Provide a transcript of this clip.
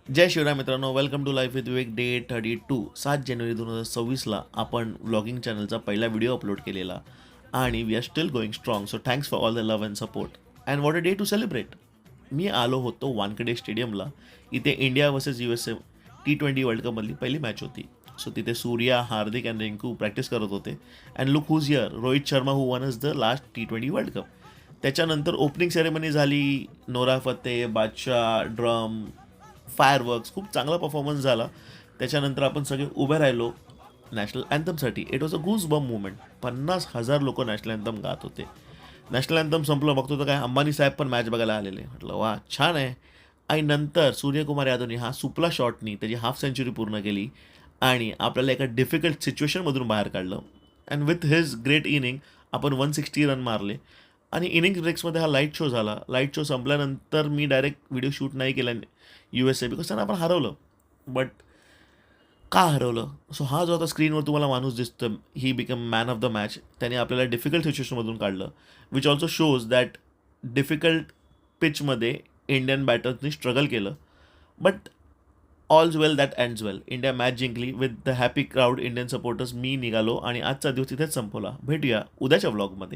जय शिवराय मित्रांनो, welcome to life with Vivek day 32. 7 जानेवारी 2026ला आपण व्लॉगिंग चॅनलचा पहिला व्हिडिओ अपलोड केलेला आणि we are still going strong. So thanks for all the love and support and what a day to celebrate. मी आलो होतो वानखेडे स्टेडियमला. इथे India versus USA T20 world कपमधली पहिली मॅच होती. सो तिथे सूर्या, हार्दिक अँड रिंकू प्रॅक्टिस करत होते. And look who's here, Rohit Sharma who one is the last T20 world cup. त्याच्यानंतर ओपनिंग सेरेमनी झाली. नोरा फतेह, बादशाह, ड्रम, फायरवर्क्स, खूप चांगला परफॉर्मन्स झाला. त्याच्यानंतर आपण सगळे उभे राहिलो नॅशनल अँथमसाठी. इट वॉज अ गुज बम मुवमेंट. 50,000 लोक नॅशनल अँथम गात होते. नॅशनल अँथम संपलं, बघतो तर काय अंबानी साहेब पण मॅच बघायला आलेले. म्हटलं वा, छान आहे. आणि नंतर सूर्यकुमार यादवनी हा सुपला शॉटनी त्याची हाफ सेंचुरी पूर्ण केली आणि आपल्याला एका डिफिकल्ट सिच्युएशनमधून बाहेर काढलं. And with his great inning आपण 160 रन मारले. आणि इनिंग्स ब्रेक्समध्ये हा लाईट शो झाला. लाईट शो संपल्यानंतर मी डायरेक्ट व्हिडिओ शूट नाही केला USA, बिकॉज त्यांना आपण हरवलं. बट का हरवलं? सो हा जो आता स्क्रीनवर तुम्हाला माणूस दिसतो, he become man of the match. त्याने आपल्याला डिफिकल्ट सिच्युएशनमधून काढलं, which also shows that difficult पिचमध्ये इंडियन बॅटर्सनी स्ट्रगल केलं. But all's well that ends well. India match जिंकली with the happy crowd Indian supporters. मी निघालो आणि आजचा दिवस तिथेच संपवला. भेटूया उद्याच्या व्लॉगमध्ये.